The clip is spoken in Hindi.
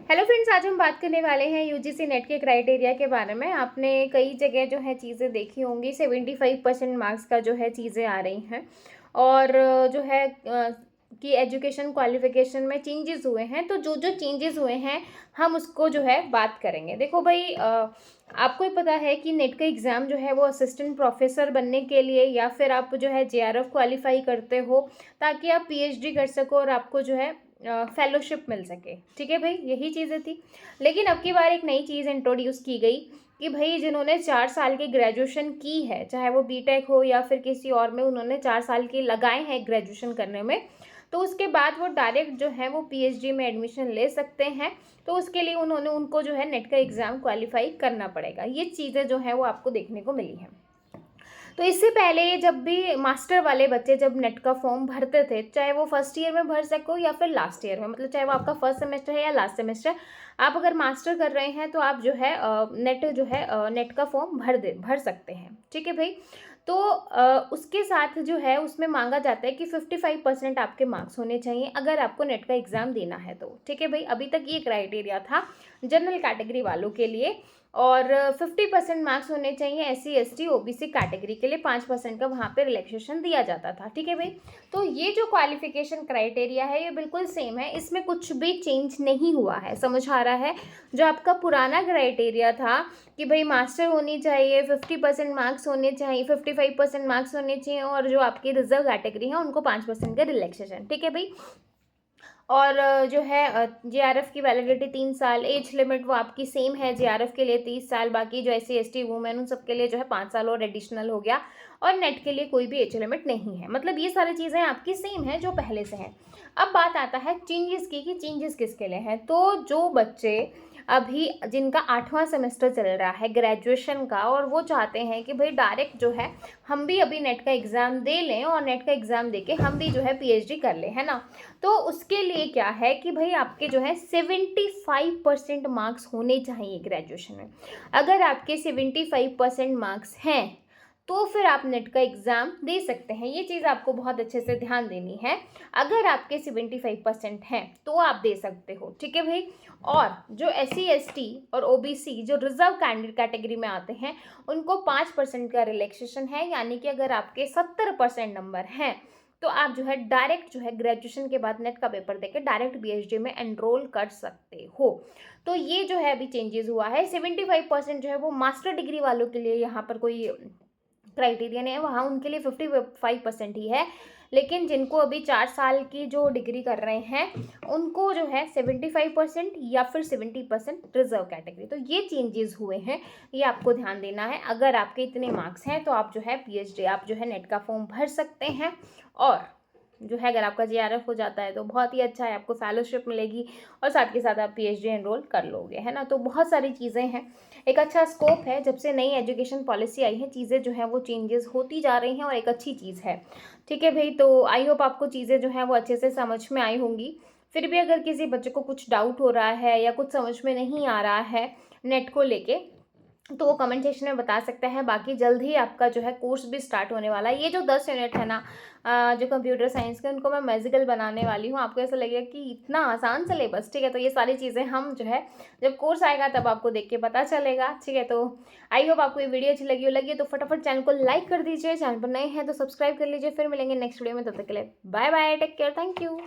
हेलो फ्रेंड्स, आज हम बात करने वाले हैं यूजीसी नेट के क्राइटेरिया के बारे में। आपने कई जगह जो है चीज़ें देखी होंगी, 75% मार्क्स का जो है चीज़ें आ रही हैं और जो है कि एजुकेशन क्वालिफिकेशन में चेंजेस हुए हैं। तो जो जो चेंजेस हुए हैं हम उसको जो है बात करेंगे। देखो भाई, आपको ही पता है कि नेट का एग्ज़ाम जो है वो असिस्टेंट प्रोफेसर बनने के लिए या फिर आप जो है जेआरएफ क्वालिफाई करते हो ताकि आप पीएचडी कर सको और आपको जो है फेलोशिप मिल सके। ठीक है भाई, यही चीज़ें थी। लेकिन अब की बार एक नई चीज़ इंट्रोड्यूस की गई कि भाई जिन्होंने 4 साल की ग्रेजुएशन की है, चाहे वो बीटेक हो या फिर किसी और में, उन्होंने 4 साल की लगाए हैं ग्रेजुएशन करने में, तो उसके बाद वो डायरेक्ट जो है वो पीएचडी में एडमिशन ले सकते हैं। तो उसके लिए उनको जो है नेट का एग्ज़ाम क्वालिफाई करना पड़ेगा। ये चीज़ें जो है वो आपको देखने को मिली हैं। तो इससे पहले जब भी मास्टर वाले बच्चे जब नेट का फॉर्म भरते थे, चाहे वो फर्स्ट ईयर में भर सको या फिर लास्ट ईयर में, मतलब चाहे वो आपका फर्स्ट सेमेस्टर है या लास्ट सेमेस्टर, आप अगर मास्टर कर रहे हैं तो आप जो है नेट का फॉर्म भर सकते हैं। ठीक है भाई। तो उसके साथ जो है उसमें मांगा जाता है कि 55% आपके मार्क्स होने चाहिए अगर आपको नेट का एग्ज़ाम देना है तो। ठीक है भाई, अभी तक ये क्राइटेरिया था जनरल कैटेगरी वालों के लिए। और 50% मार्क्स होने चाहिए एससी एसटी ओबीसी कैटेगरी के लिए, 5% का वहाँ पे रिलैक्सेशन दिया जाता था। ठीक है भाई। तो ये जो क्वालिफिकेशन क्राइटेरिया है ये बिल्कुल सेम है, इसमें कुछ भी चेंज नहीं हुआ है। समझ आ रहा है? जो आपका पुराना क्राइटेरिया था कि भाई मास्टर होनी चाहिए, 50% मार्क्स होने चाहिए, 55% मार्क्स होने चाहिए, और जो आपकी रिजर्व कैटेगरी है उनको 5% का रिलैक्सेशन। ठीक है भाई। और जो है जेआरएफ की वैलिडिटी 3 साल, एज लिमिट वो आपकी सेम है जेआरएफ के लिए 30 साल, बाकी जो एससी एसटी वुमेन उन सब के लिए जो है 5 साल और एडिशनल हो गया, और नेट के लिए कोई भी एज लिमिट नहीं है। मतलब ये सारी चीज़ें आपकी सेम है जो पहले से हैं। अब बात आता है चेंजेस की कि चेंजेस किसके लिए हैं। तो जो बच्चे अभी जिनका 8वां सेमेस्टर चल रहा है ग्रेजुएशन का और वो चाहते हैं कि भाई डायरेक्ट जो है हम भी अभी नेट का एग्ज़ाम दे लें और नेट का एग्ज़ाम दे के हम भी जो है पीएचडी कर लें, है ना। तो उसके लिए क्या है कि भाई आपके जो है 75% मार्क्स होने चाहिए ग्रेजुएशन में। अगर आपके 75% मार्क्स हैं तो फिर आप नेट का एग्ज़ाम दे सकते हैं। ये चीज़ आपको बहुत अच्छे से ध्यान देनी है। अगर आपके 75% हैं तो आप दे सकते हो। ठीक है भाई। और जो एससी एसटी और ओबीसी जो रिजर्व कैटेगरी में आते हैं उनको 5% का रिलैक्सेशन है, यानी कि अगर आपके 70% नंबर हैं तो आप जो है डायरेक्ट जो है ग्रेजुएशन के बाद नेट का पेपर देकर डायरेक्ट पीएचडी में एनरोल कर सकते हो। तो ये जो है अभी चेंजेस हुआ है। 75% जो है वो मास्टर डिग्री वालों के लिए यहाँ पर कोई क्राइटेरिया नहीं है, वहाँ उनके लिए 55% ही है। लेकिन जिनको अभी 4 साल की जो डिग्री कर रहे हैं उनको जो है 75% या फिर 70% रिजर्व कैटेगरी। तो ये चेंजेस हुए हैं, ये आपको ध्यान देना है। अगर आपके इतने मार्क्स हैं तो आप जो है पीएचडी, आप जो है नेट का फॉर्म भर सकते हैं। और जो है अगर आपका जेआरएफ हो जाता है तो बहुत ही अच्छा है, आपको फेलोशिप मिलेगी और साथ के साथ आप पीएचडी एनरोल कर लोगे, है ना। तो बहुत सारी चीज़ें हैं, एक अच्छा स्कोप है। जब से नई एजुकेशन पॉलिसी आई है चीज़ें जो हैं वो चेंजेस होती जा रही हैं और एक अच्छी चीज़ है। ठीक है भाई। तो आई होप आपको चीज़ें जो हैं वो अच्छे से समझ में आई होंगी। फिर भी अगर किसी बच्चे को कुछ डाउट हो रहा है या कुछ समझ में नहीं आ रहा है नेट को लेके, तो वो कमेंट सेक्शन में बता सकते हैं। बाकी जल्द ही आपका जो है कोर्स भी स्टार्ट होने वाला है। ये जो 10 यूनिट है ना, जो कंप्यूटर साइंस के, उनको मैं मैजिकल बनाने वाली हूँ। आपको ऐसा लगेगा कि इतना आसान सिलेबस। ठीक है। तो ये सारी चीज़ें हम जो है जब कोर्स आएगा तब आपको देख के पता चलेगा। ठीक है। तो आई होप आपको ये वीडियो अच्छी लगी तो फटाफट चैनल को लाइक कर दीजिए, चैनल पर नए हैं तो सब्सक्राइब कर लीजिए। फिर मिलेंगे नेक्स्ट वीडियो में, तब तक के लिए bye bye, take care, thank you.